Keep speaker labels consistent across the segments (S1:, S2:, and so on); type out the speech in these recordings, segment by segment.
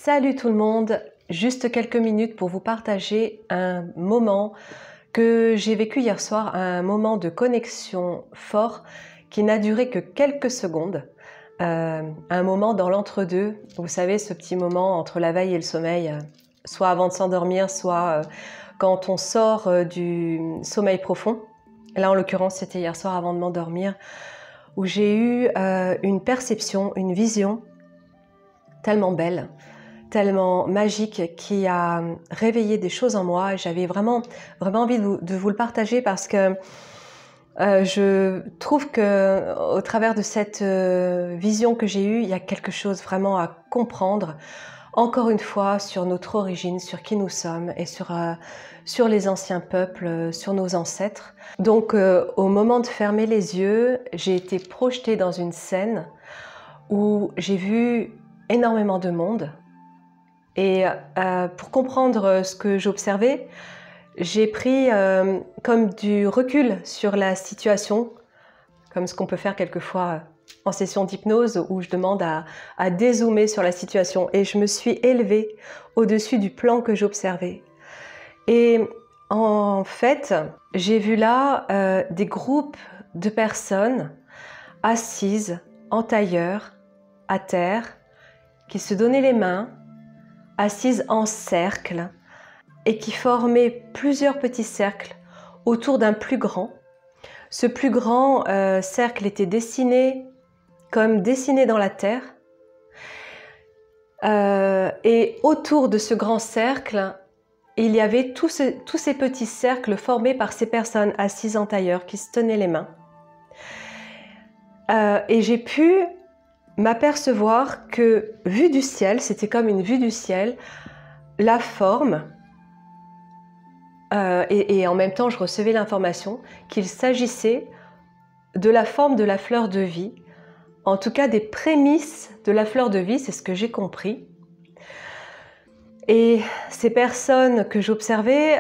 S1: Salut tout le monde, juste quelques minutes pour vous partager un moment que j'ai vécu hier soir, un moment de connexion fort qui n'a duré que quelques secondes. Un moment dans l'entre-deux, vous savez, ce petit moment entre la veille et le sommeil, soit avant de s'endormir, soit quand on sort du sommeil profond. Là, en l'occurrence, c'était hier soir avant de m'endormir, où j'ai eu une perception, une vision tellement belle, tellement magique, qui a réveillé des choses en moi. J'avais vraiment envie de vous le partager parce que je trouve que au travers de cette vision que j'ai eue, il y a quelque chose vraiment à comprendre, encore une fois, sur notre origine, sur qui nous sommes et sur les anciens peuples, sur nos ancêtres. Donc au moment de fermer les yeux, j'ai été projetée dans une scène où j'ai vu énormément de monde. Et pour comprendre ce que j'observais, j'ai pris comme du recul sur la situation, comme ce qu'on peut faire quelquefois en session d'hypnose où je demande à dézoomer sur la situation. Et je me suis élevée au-dessus du plan que j'observais. Et en fait, j'ai vu là des groupes de personnes assises en tailleur, à terre, qui se donnaient les mains, assises en cercle et qui formaient plusieurs petits cercles autour d'un plus grand. Ce plus grand cercle était dessiné comme dessiné dans la terre. Et autour de ce grand cercle, il y avait tous ces petits cercles formés par ces personnes assises en tailleur qui se tenaient les mains. Et j'ai pu m'apercevoir que, vue du ciel, c'était comme une vue du ciel, la forme, et en même temps je recevais l'information qu'il s'agissait de la forme de la fleur de vie, en tout cas des prémices de la fleur de vie, c'est ce que j'ai compris. Et ces personnes que j'observais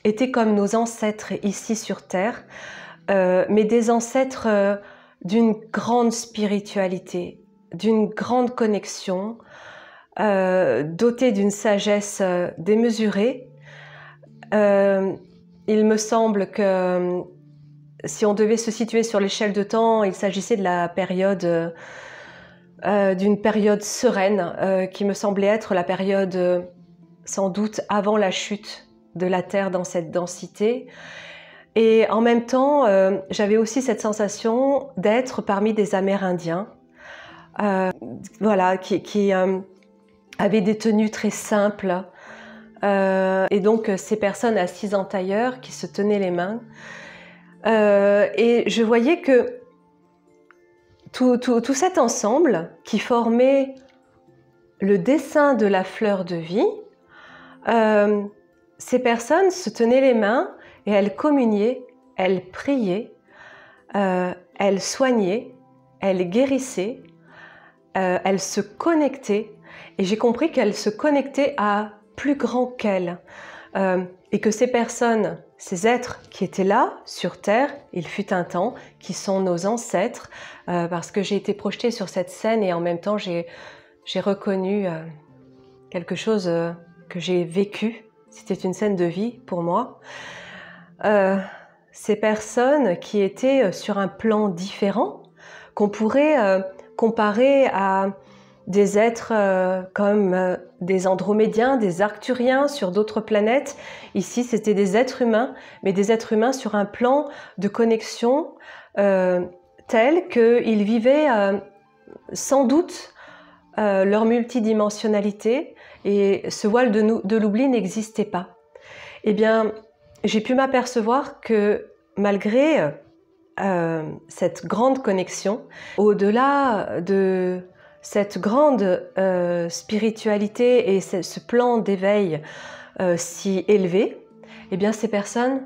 S1: étaient comme nos ancêtres ici sur Terre, mais des ancêtres d'une grande spiritualité, d'une grande connexion, dotés d'une sagesse démesurée. Il me semble que si on devait se situer sur l'échelle de temps, il s'agissait de la période, d'une période sereine, qui me semblait être la période sans doute avant la chute de la Terre dans cette densité. Et en même temps, j'avais aussi cette sensation d'être parmi des Amérindiens, voilà, qui avaient des tenues très simples. Et donc ces personnes assises en tailleur qui se tenaient les mains. Et je voyais que tout cet ensemble qui formait le dessin de la fleur de vie, ces personnes se tenaient les mains et elles communiaient, elles priaient, elles soignaient, elles guérissaient, elles se connectaient. Et j'ai compris qu'elles se connectaient à plus grand qu'elles. Et que ces personnes, ces êtres qui étaient là, sur Terre, il fut un temps, qui sont nos ancêtres, parce que j'ai été projetée sur cette scène et en même temps j'ai reconnu quelque chose que j'ai vécu. C'était une scène de vie pour moi. Ces personnes qui étaient sur un plan différent, qu'on pourrait comparer à des êtres comme des Andromédiens, des Arcturiens sur d'autres planètes. Ici, c'était des êtres humains, mais des êtres humains sur un plan de connexion tel qu'ils vivaient sans doute leur multidimensionnalité et ce voile de l'oubli n'existait pas. Eh bien, j'ai pu m'apercevoir que malgré cette grande connexion, au-delà de cette grande spiritualité et ce plan d'éveil si élevé, eh bien ces personnes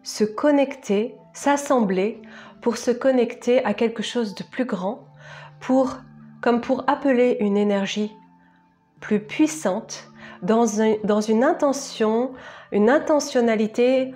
S1: se connectaient, s'assemblaient pour se connecter à quelque chose de plus grand, comme pour appeler une énergie plus puissante dans une intention, une intentionnalité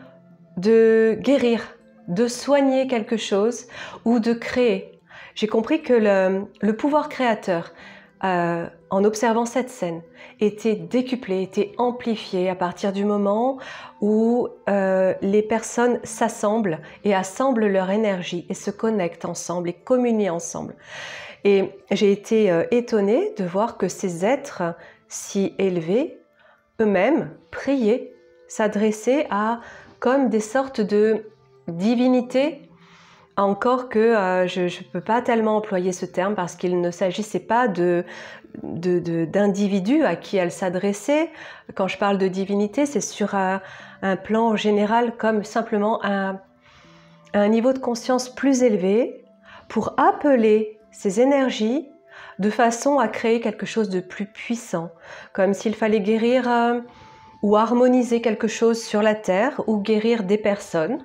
S1: de guérir, de soigner quelque chose ou de créer. J'ai compris que le pouvoir créateur en observant cette scène, était décuplée, était amplifiée à partir du moment où les personnes s'assemblent et assemblent leur énergie et se connectent ensemble et communient ensemble. Et j'ai été étonnée de voir que ces êtres si élevés, eux-mêmes, priaient, s'adressaient à comme des sortes de divinités. Encore que je ne peux pas tellement employer ce terme parce qu'il ne s'agissait pas d'individus à qui elle s'adressait. Quand je parle de divinité, c'est sur un plan général, comme simplement un niveau de conscience plus élevé pour appeler ces énergies de façon à créer quelque chose de plus puissant, comme s'il fallait guérir ou harmoniser quelque chose sur la terre ou guérir des personnes.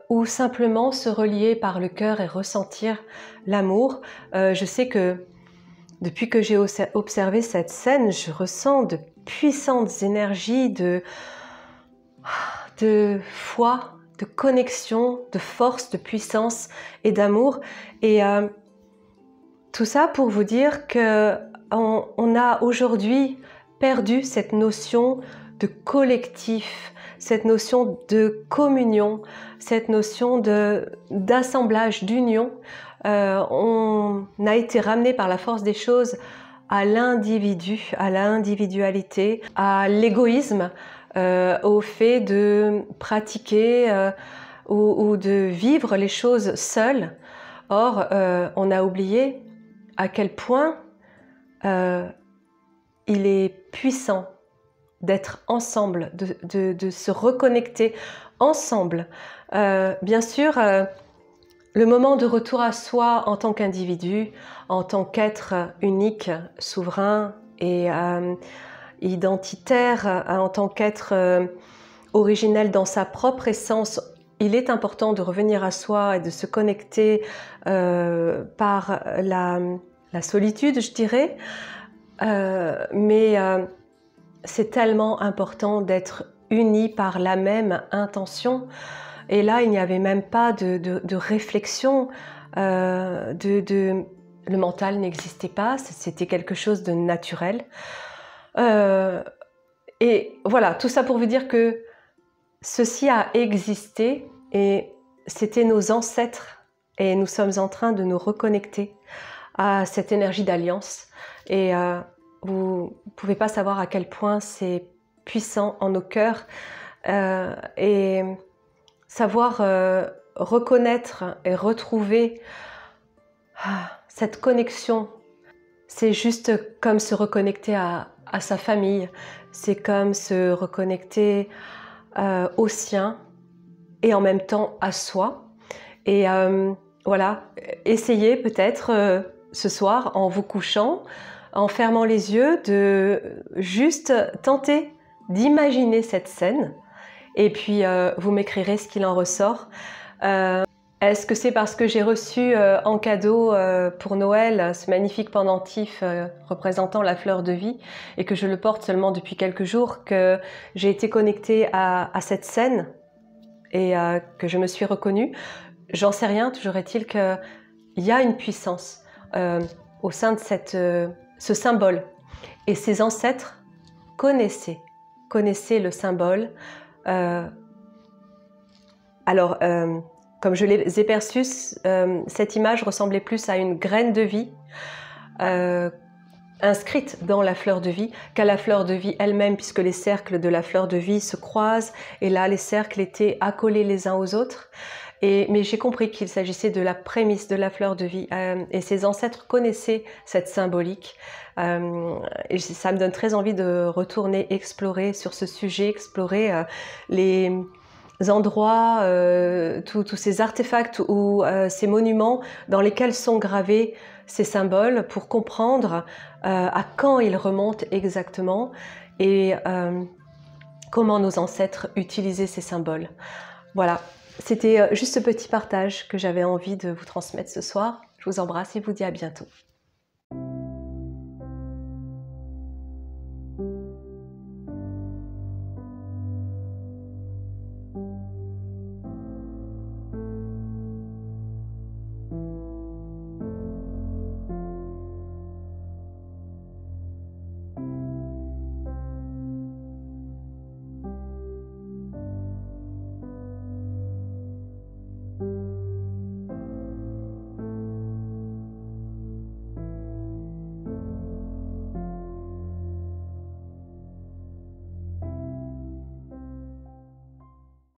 S1: Ou simplement se relier par le cœur et ressentir l'amour. Je sais que depuis que j'ai observé cette scène, je ressens de puissantes énergies de foi, de connexion, de force, de puissance et d'amour. Et tout ça pour vous dire qu'on a aujourd'hui perdu cette notion de collectif, cette notion de communion, cette notion d'assemblage, d'union. On a été ramené par la force des choses à l'individu, à l'individualité, à l'égoïsme, au fait de pratiquer ou de vivre les choses seuls. Or, on a oublié à quel point il est puissant d'être ensemble, de se reconnecter ensemble. Bien sûr, le moment de retour à soi en tant qu'individu, en tant qu'être unique, souverain et identitaire, en tant qu'être originel dans sa propre essence, il est important de revenir à soi et de se connecter par la solitude, je dirais. Mais c'est tellement important d'être unis par la même intention. Et là, il n'y avait même pas de réflexion. Le mental n'existait pas, c'était quelque chose de naturel. Et voilà, tout ça pour vous dire que ceci a existé et c'était nos ancêtres. Et nous sommes en train de nous reconnecter à cette énergie d'alliance. Et vous ne pouvez pas savoir à quel point c'est puissant en nos cœurs et savoir reconnaître et retrouver cette connexion. C'est juste comme se reconnecter à sa famille, c'est comme se reconnecter au sien et en même temps à soi. Et voilà, essayez peut-être ce soir en vous couchant, en fermant les yeux, de juste tenter d'imaginer cette scène et puis vous m'écrirez ce qu'il en ressort. Est-ce que c'est parce que j'ai reçu en cadeau pour Noël ce magnifique pendentif représentant la fleur de vie et que je le porte seulement depuis quelques jours que j'ai été connectée à cette scène et que je me suis reconnue? J'en sais rien, toujours est-il qu'il y a une puissance au sein de ce symbole. Et ses ancêtres connaissaient le symbole. Comme je les ai perçus, cette image ressemblait plus à une graine de vie inscrite dans la fleur de vie qu'à la fleur de vie elle-même, puisque les cercles de la fleur de vie se croisent et là les cercles étaient accolés les uns aux autres. Mais j'ai compris qu'il s'agissait de la prémisse de la fleur de vie et ses ancêtres connaissaient cette symbolique. Et ça me donne très envie de retourner explorer sur ce sujet, explorer les endroits, tous ces artefacts ou ces monuments dans lesquels sont gravés ces symboles pour comprendre à quand ils remontent exactement et comment nos ancêtres utilisaient ces symboles. Voilà, c'était juste ce petit partage que j'avais envie de vous transmettre ce soir. Je vous embrasse et vous dis à bientôt.